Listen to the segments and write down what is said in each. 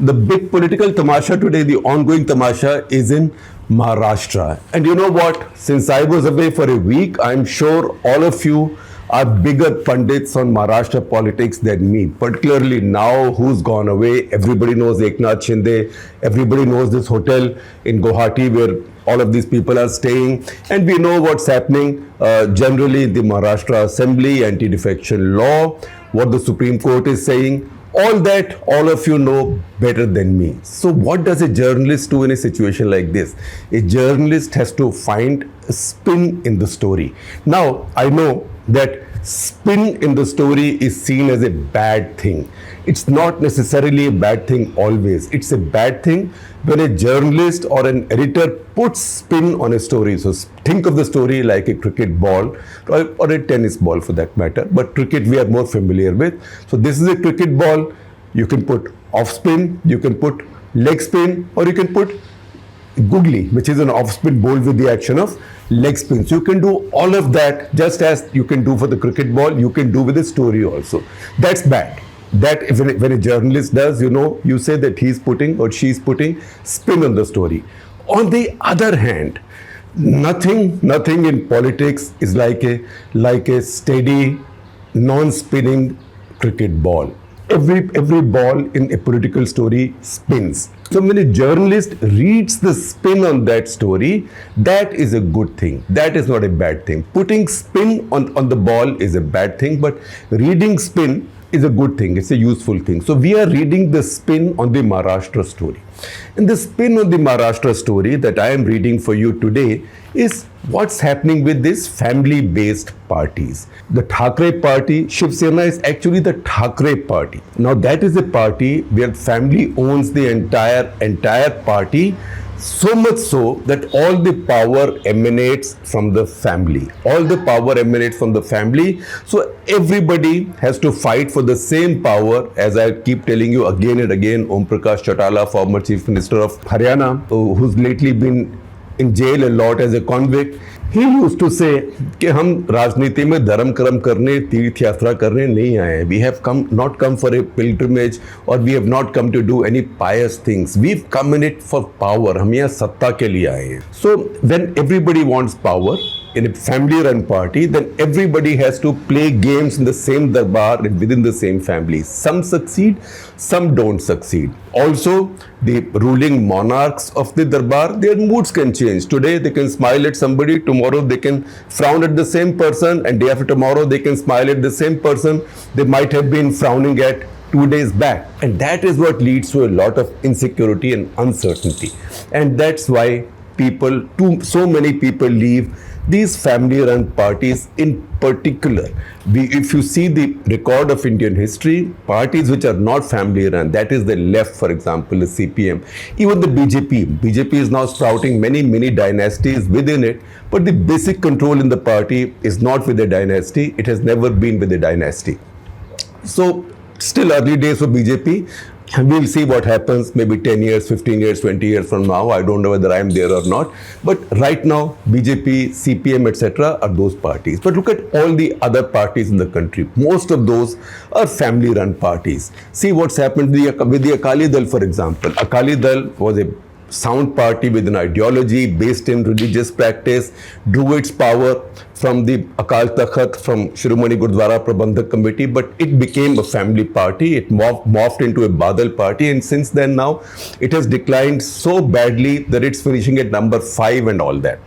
The big political tamasha today, the ongoing tamasha, is in Maharashtra. And you know what? Since I was away for a week, I'm sure all of you are bigger pundits on Maharashtra politics than me. Particularly now, who's gone away? Everybody knows Eknath Shinde. Everybody knows this hotel in Guwahati where all of these people are staying. And we know what's happening generally in the Maharashtra Assembly, anti-defection law, what the Supreme Court is saying. All that, all of you know better than me. So what does a journalist do in a situation like this? A journalist has to find a spin in the story. Now, I know that spin in the story is seen as a bad thing. It's not necessarily a bad thing always. It's a bad thing when a journalist or an editor puts spin on a story. So think of the story like a cricket ball or a tennis ball for that matter. But cricket we are more familiar with. So this is a cricket ball. You can put off spin, you can put leg spin, or you can put googly, which is an off-spin bowled with the action of leg spin. So you can do all of that just as you can do for the cricket ball, you can do with a story also. That's bad. That when a journalist does, you say that he's putting or she's putting spin on the story. On the other hand, nothing in politics is like a steady, non-spinning cricket ball. Every ball in a political story spins. So when a journalist reads the spin on that story, that is a good thing. That is not a bad thing. Putting spin on the ball is a bad thing, but reading spin is a good thing. It's a useful thing. So we are reading the spin on the Maharashtra story. And the spin on the Maharashtra story that I am reading for you today is what's happening with these family-based parties. The Thackeray party, Shiv Sena is actually the Thackeray party. Now that is a party where family owns the entire party, so much so that all the power emanates from the family. All the power emanates from the family. So everybody has to fight for the same power. As I keep telling you again and again, Om Prakash Chautala, former Chief Minister of Haryana, who's lately been in jail a lot as a convict, he used to say कि हम राजनीति में धर्म कर्म करने तीर्थ यात्रा करने नहीं आए हैं. We have not come for a pilgrimage or we have not come to do any pious things. We've come in it for power. हम यहाँ सत्ता के लिए आए हैं. So when everybody wants power in a family-run party, then everybody has to play games in the same darbar and within the same family. Some succeed, some don't succeed. Also, the ruling monarchs of the darbar, their moods can change. Today, they can smile at somebody. Tomorrow, they can frown at the same person. And day after tomorrow, they can smile at the same person they might have been frowning at 2 days back. And that is what leads to a lot of insecurity and uncertainty. And that's why so many people leave these family-run parties in particular. If you see the record of Indian history, parties which are not family-run, that is the left, for example, the CPM, even the BJP is now sprouting many dynasties within it, but the basic control in the party is not with a dynasty. It has never been with a dynasty. So, still early days for BJP. We'll see what happens maybe 10 years, 15 years, 20 years from now. I don't know whether I'm there or not. But right now, BJP, CPM, etc. are those parties. But look at all the other parties in the country. Most of those are family-run parties. See what's happened with the Akali Dal, for example. Akali Dal was a sound party with an ideology based in religious practice, drew its power from the Akal Takht, from Shiromani Gurdwara Prabandhak Committee, but it became a family party. It morphed into a Badal party, and since then now, it has declined so badly that it's finishing at number 5 and all that.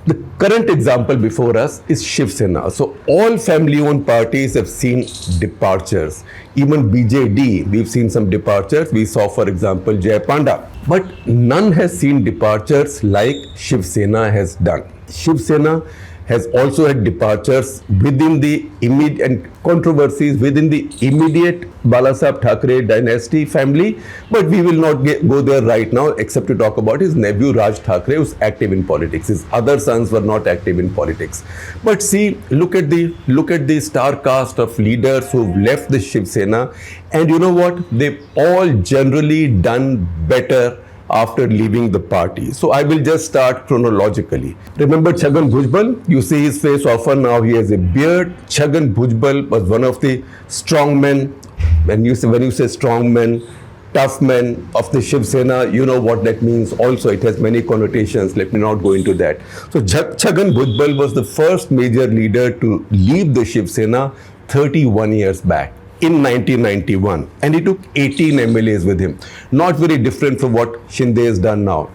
The current example before us is Shiv Sena. So all family-owned parties have seen departures. Even BJD, we've seen some departures. We saw, for example, Jay Panda. But none has seen departures like Shiv Sena has done. Shiv Sena has also had departures within the immediate and controversies within the immediate Balasaheb Thackeray dynasty family, but we will not go there right now except to talk about his nephew Raj Thackeray, who's active in politics. His other sons were not active in politics. But see, look at the star cast of leaders who've left the Shiv Sena, and you know what? They've all generally done better after leaving the party. So I will just start chronologically. Remember Chhagan Bhujbal? You see his face often now. He has a beard. Chhagan Bhujbal was one of the strong men. When you say strong men, tough men of the Shiv Sena. You know what that means. Also, it has many connotations. Let me not go into that. So, Chhagan Bhujbal was the first major leader to leave the Shiv Sena 31 years back in 1991, and he took 18 MLAs with him. Not very different from what Shinde has done now.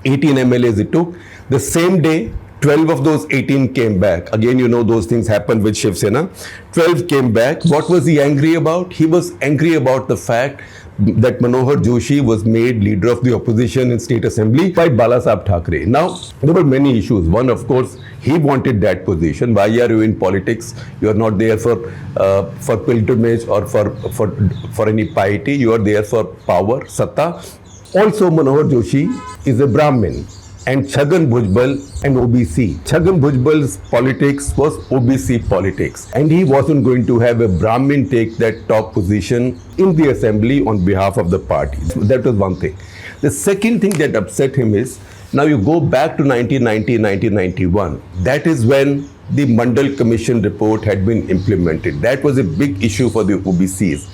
18 MLAs he took. The same day, 12 of those 18 came back. Again, you know those things happened with Shiv Sena. 12 came back. What was he angry about? He was angry about the fact that Manohar Joshi was made leader of the opposition in State Assembly by Balasaheb Thackeray. Now, there were many issues. One, of course, he wanted that position. Why are you in politics? You are not there for pilgrimage or for any piety. You are there for power, satta. Also, Manohar Joshi is a Brahmin, and Chhagan Bhujbal an OBC. Chhagan Bhujbal's politics was OBC politics, and he wasn't going to have a Brahmin take that top position in the assembly on behalf of the party. That was one thing. The second thing that upset him is, now you go back to 1990, 1991. That is when the Mandal Commission report had been implemented. That was a big issue for the OBCs.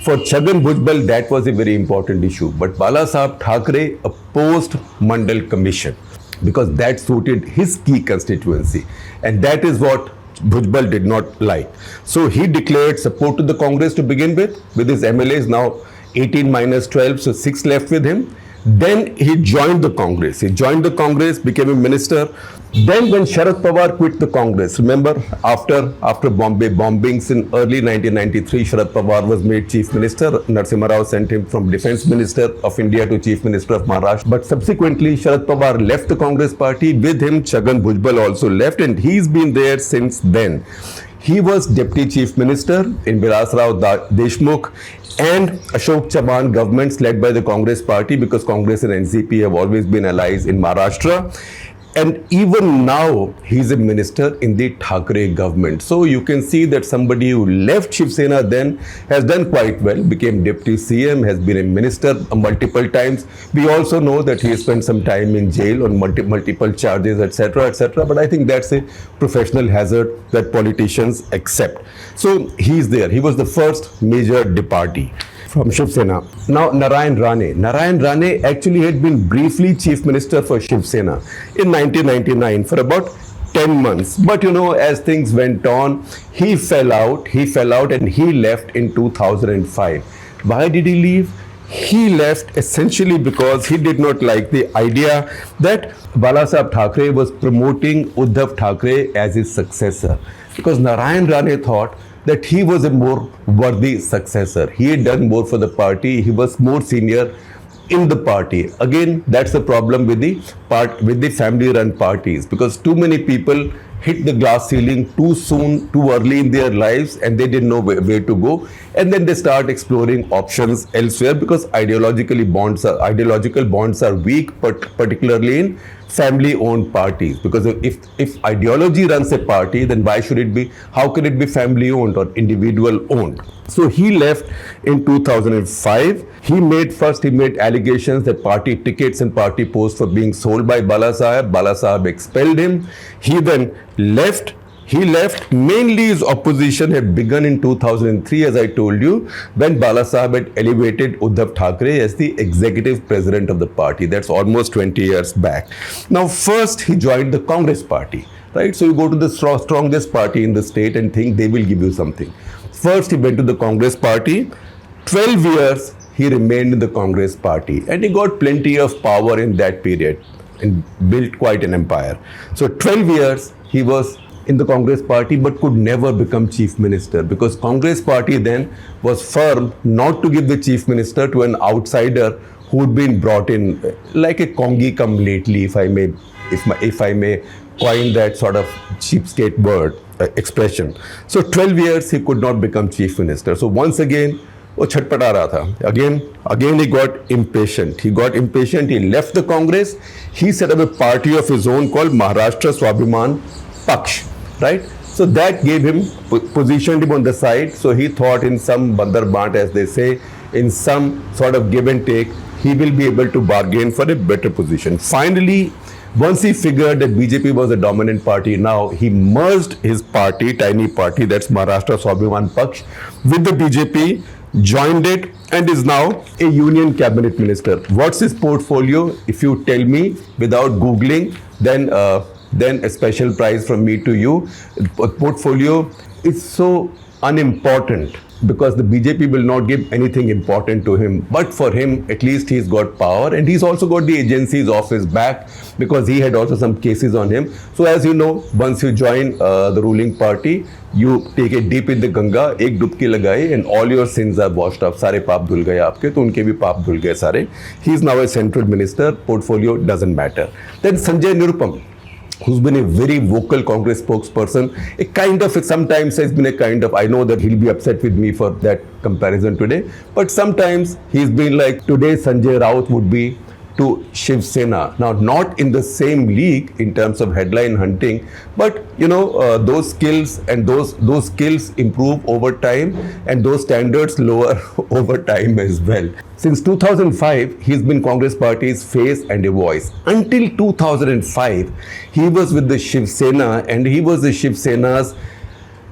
For Chhagan Bhujbal, that was a very important issue. But Balasaheb Thackeray opposed Mandal Commission because that suited his key constituency. And that is what Bhujbal did not like. So he declared support to the Congress to begin with his MLAs, now 18 minus 12, so 6 left with him. Then he joined the Congress. He joined the Congress, became a minister. Then when Sharad Pawar quit the Congress, remember after Bombay bombings in early 1993, Sharad Pawar was made Chief Minister. Narasimha Rao sent him from Defence Minister of India to Chief Minister of Maharashtra. But subsequently, Sharad Pawar left the Congress party. With him, Chhagan Bhujbal also left, and he's been there since then. He was Deputy Chief Minister in Vilas Rao Deshmukh and Ashok Chavan governments led by the Congress party, because Congress and NCP have always been allies in Maharashtra. And even now, he's a minister in the Thackeray government. So you can see that somebody who left Shiv Sena then has done quite well, became deputy CM, has been a minister multiple times. We also know that he has spent some time in jail on multiple charges, etc., etc. But I think that's a professional hazard that politicians accept. So he's there. He was the first major departee from Shiv Sena. Now, Narayan Rane. Narayan Rane actually had been briefly Chief Minister for Shiv Sena in 1999 for about 10 months. But you know, as things went on, he fell out and he left in 2005. Why did he leave? He left essentially because he did not like the idea that Balasaheb Thackeray was promoting Uddhav Thackeray as his successor. Because Narayan Rane thought that he was a more worthy successor. He had done more for the party. He was more senior in the party. Again, that's the problem with the family-run parties, because too many people hit the glass ceiling too soon, too early in their lives, and they didn't know where to go. And then they start exploring options elsewhere, because ideological bonds are weak, particularly in family-owned parties. Because if ideology runs a party, then how can it be family-owned or individual-owned? So he left in 2005. He made allegations that party tickets and party posts were being sold by Balasaheb. Balasaheb expelled him. He then left. He left. Mainly his opposition had begun in 2003, as I told you, when Balasaheb had elevated Uddhav Thackeray as the executive president of the party. That's almost 20 years back. Now, first he joined the Congress party, right? So you go to the strongest party in the state and think they will give you something. First, he went to the Congress party. 12 years he remained in the Congress party, and he got plenty of power in that period and built quite an empire. So 12 years he was in the Congress party, but could never become chief minister, because Congress party then was firm not to give the chief minister to an outsider who'd been brought in like a Congi come lately, if I may coin that sort of cheapskate word expression. So 12 years he could not become chief minister. So once again, वो छटपटा रहा था. Again he got impatient. He left the Congress. He set up a party of his own called Maharashtra Swabhiman Paksh, right? So that gave him, positioned him on the side. So he thought in some bandar bant, as they say, in some sort of give and take, he will be able to bargain for a better position. Finally, once he figured that BJP was a dominant party, now he merged his party, tiny party, that's Maharashtra Swabhiman Paksh, with the BJP. joined it, and is now a union cabinet minister. What's his portfolio? If you tell me without Googling, then a special prize from me to you. Portfolio is so unimportant because the BJP will not give anything important to him. But for him, at least he's got power, and he's also got the agencies off his back because he had also some cases on him. So as you know, once you join the ruling party, you take a dip in the Ganga, एक डुबकी लगाई, and all your sins are washed up. सारे पाप धुल गए आपके, तो उनके भी पाप धुल गए सारे. He is now a central minister. Portfolio doesn't matter. Then Sanjay Nirupam, who's been a very vocal Congress spokesperson, sometimes has been a kind of, I know that he'll be upset with me for that comparison today, but sometimes he's been like, today Sanjay Raut would be to Shiv Sena. Now, not in the same league in terms of headline hunting, but those skills and those skills improve over time, and those standards lower over time as well. Since 2005, he's been Congress party's face and a voice. Until 2005, he was with the Shiv Sena, and he was the Shiv Sena's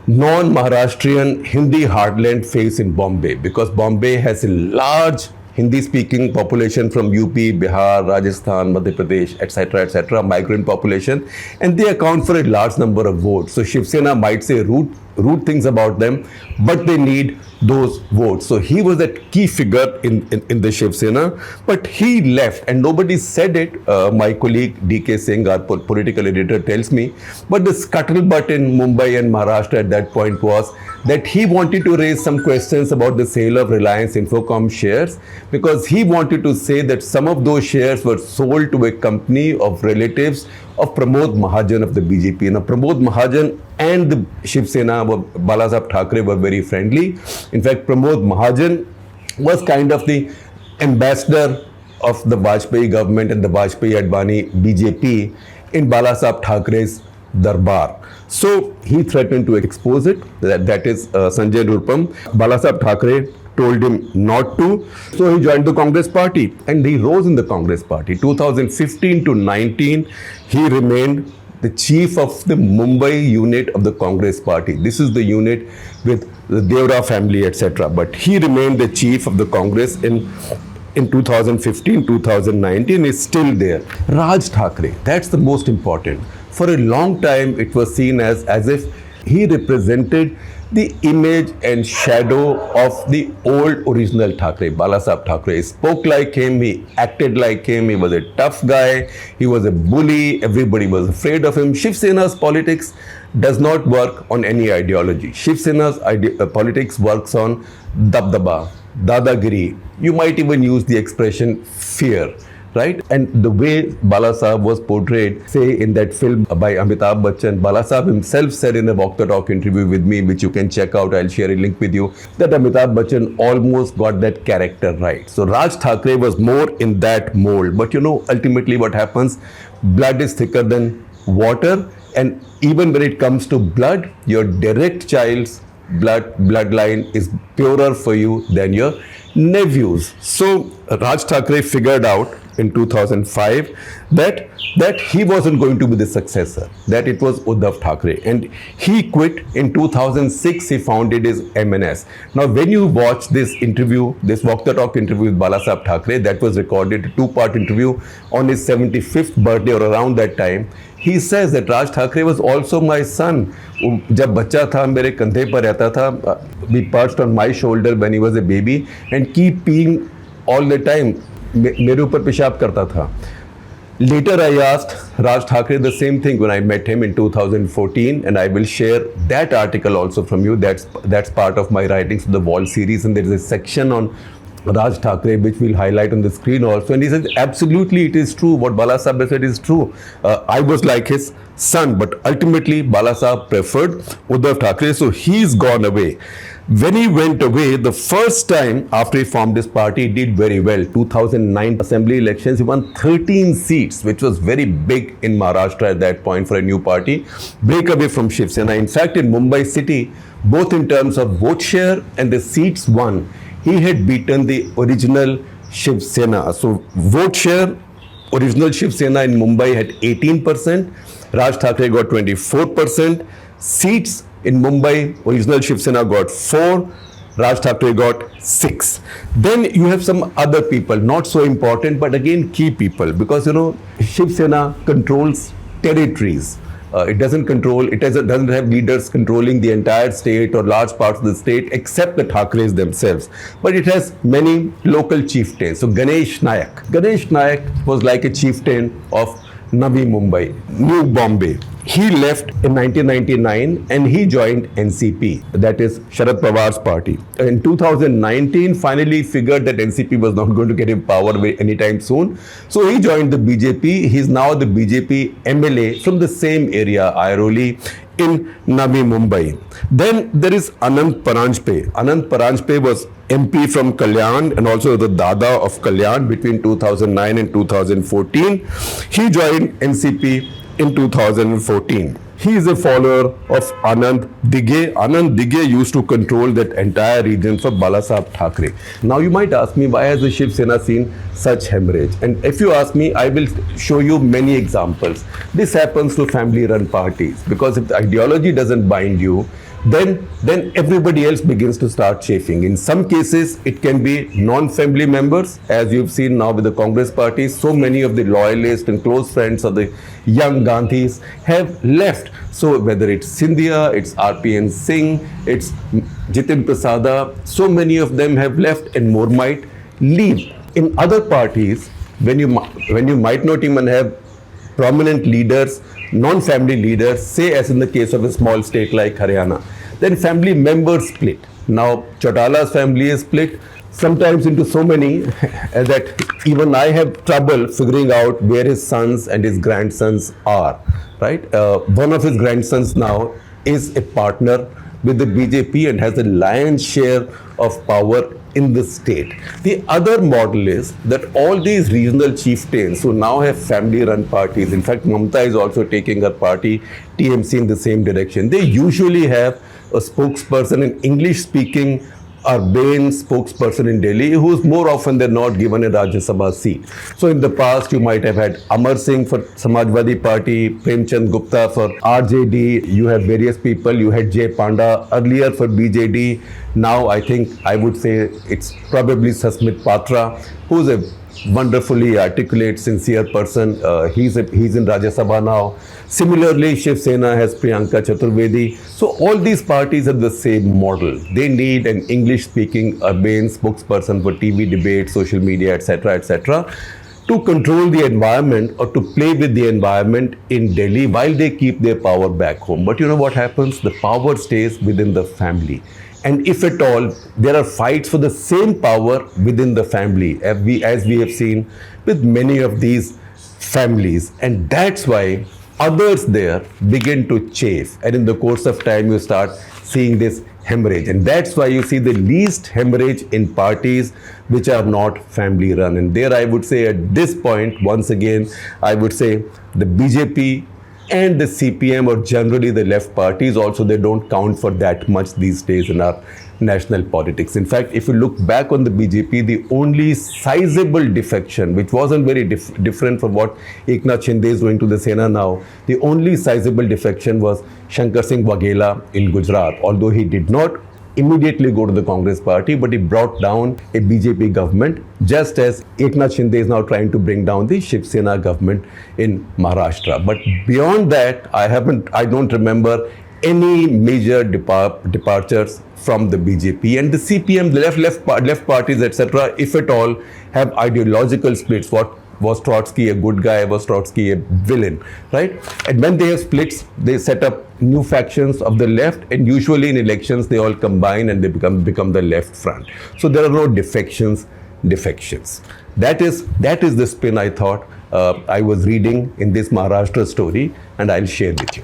non-Maharashtrian Hindi heartland face in Bombay, because Bombay has a large Hindi-speaking population from UP, Bihar, Rajasthan, Madhya Pradesh, etc., migrant population, and they account for a large number of votes. So Shiv Sena might say rude things about them, but they need those votes. So he was that key figure in the Shiv Sena, but he left, and nobody said it. My colleague D.K. Singh, our political editor, tells me, but the scuttlebutt in Mumbai and Maharashtra at that point was that he wanted to raise some questions about the sale of Reliance Infocom shares, because he wanted to say that some of those shares were sold to a company of relatives of Pramod Mahajan of the BJP. Now, Pramod Mahajan and the Shiv Sena, Balasaheb Thackeray, were very friendly. In fact, Pramod Mahajan was kind of the ambassador of the Vajpayee government and the Vajpayee-Advani BJP in Balasaheb Thackeray's darbar. So he threatened to expose it. That is Sanjay Nirupam. Balasaheb Thackeray told him not to. So he joined the Congress party, and he rose in the Congress party. 2015 to 19, he remained the chief of the Mumbai unit of the Congress party. This is the unit with the Devra family, etc. But he remained the chief of the Congress in 2015, 2019, is still there. Raj Thackeray, that's the most important. For a long time, it was seen as if he represented the image and shadow of the old original Thackeray. Balasaheb Thackeray spoke like him, he acted like him, he was a tough guy, he was a bully, everybody was afraid of him. Shiv Sena's politics does not work on any ideology. Shiv Sena's politics works on dabdaba, dadagiri. You might even use the expression fear. Right? And the way Balasaheb was portrayed, say in that film by Amitabh Bachchan, Balasaheb himself said in a Walk the Talk interview with me, which you can check out, I'll share a link with you, that Amitabh Bachchan almost got that character right. So Raj Thackeray was more in that mold. But ultimately what happens, blood is thicker than water, and even when it comes to blood, your direct child's bloodline is purer for you than your nephews. So Raj Thackeray figured out in 2005 that he wasn't going to be the successor, that it was Uddhav Thackeray, and he quit. In 2006 he founded his MLAs. Now when you watch this interview, this Walk the Talk interview with Balasaheb Thackeray, that was recorded, a two-part interview on his 75th birthday or around that time, he says that Raj Thackeray was also my son. जब बच्चा था मेरे कंधे पर रहता था, he perched on my shoulder when he was a baby and keep peeing all the time. मेरे ऊपर पेशाब करता था. Later I asked Raj Thackeray the same thing when I met him in 2014, and I will share that article also from you. That's part of my Writings of the Wall series, and there is a section on Raj Thackeray which we'll highlight on the screen also. And he says, absolutely it is true, what Balasaheb said is true. I was like his son, but ultimately Balasaheb preferred Uddhav Thackeray, so he's gone away. When he went away, the first time after he formed his party, he did very well. 2009 assembly elections, he won 13 seats, which was very big in Maharashtra at that point for a new party. Break away from Shiv Sena. In fact, in Mumbai city, both in terms of vote share and the seats won, he had beaten the original Shiv Sena. So vote share, original Shiv Sena in Mumbai had 18%, Raj Thackeray got 24%, seats in Mumbai, original Shiv Sena got 4, Raj Thackeray got 6. Then you have some other people, not so important, but again key people, because Shiv Sena controls territories. It doesn't have leaders controlling the entire state or large parts of the state except the Thackeray's themselves. But it has many local chieftains. So Ganesh Nayak was like a chieftain of Navi Mumbai, New Bombay. He left in 1999 and he joined NCP, that is Sharad Pawar's party. In 2019, finally figured that NCP was not going to get in power anytime soon. So he joined the BJP. He's now the BJP MLA from the same area, Airoli, in Navi Mumbai. Then there is Anand Paranjpe. Anand Paranjpe was MP from Kalyan and also the Dada of Kalyan between 2009 and 2014. He joined NCP in 2014. He is a follower of Anand Dighe. Anand Dighe used to control that entire region for Balasaheb Thackeray. Now you might ask me, why has the Shiv Sena seen such hemorrhage? And if you ask me, I will show you many examples. This happens to family-run parties, because if the ideology doesn't bind you, then everybody else begins to start chafing. In some cases, it can be non-family members, as you've seen now with the Congress party. So many of the loyalists and close friends of the young Gandhis have left. So whether it's Scindia, it's RPN Singh, it's Jitin Prasada, so many of them have left and more might leave. In other parties, when you might not even have prominent leaders, non-family leaders, say as in the case of a small state like Haryana, then family members split. Now Chautala's family is split, sometimes into so many that even I have trouble figuring out where his sons and his grandsons are, right? One of his grandsons now is a partner with the BJP and has the lion's share of power in the state. The other model is that all these regional chieftains who now have family-run parties, in fact, Mamta is also taking her party, TMC, in the same direction. They usually have a spokesperson, an English-speaking urbane spokesperson in Delhi, who is more often than not given a Rajya Sabha seat. So in the past, you might have had Amar Singh for Samajwadi Party, Premchand Gupta for RJD, you have various people, you had Jay Panda earlier for BJD. Now I think I would say it's probably Sasmit Patra, who's a wonderfully articulate, sincere person. He's in Rajya Sabha now. Similarly, Shiv Sena has Priyanka Chaturvedi. So all these parties have the same model. They need an English-speaking urbane spokesperson for TV debates, social media, etc., to control the environment or to play with the environment in Delhi while they keep their power back home. But you know what happens? The power stays within the family. And if at all, there are fights for the same power within the family, as we have seen with many of these families. And that's why others there begin to chafe. And in the course of time, you start seeing this hemorrhage. And that's why you see the least hemorrhage in parties which are not family run. And there I would say at this point, once again, I would say the BJP and the CPM, or generally the left parties also, they don't count for that much these days in our national politics. In fact, if you look back on the BJP, the only sizable defection, which wasn't very different from what Eknath Shinde is doing to the Sena now, the only sizable defection was Shankar Singh Waghela in Gujarat, although he did not immediately go to the Congress party, but he brought down a BJP government, just as Eknath Shinde is now trying to bring down the Shiv Sena government in Maharashtra. But beyond that, I don't remember any major departures from the BJP. And the CPM, the left parties, etc., if at all, have ideological splits. What was Trotsky a good guy? Was Trotsky a villain? Right? And when they have splits, they set up new factions of the left, and usually in elections they all combine and they become the left front. So there are no defections. That is the spin I thought I was reading in this Maharashtra story, and I'll share with you.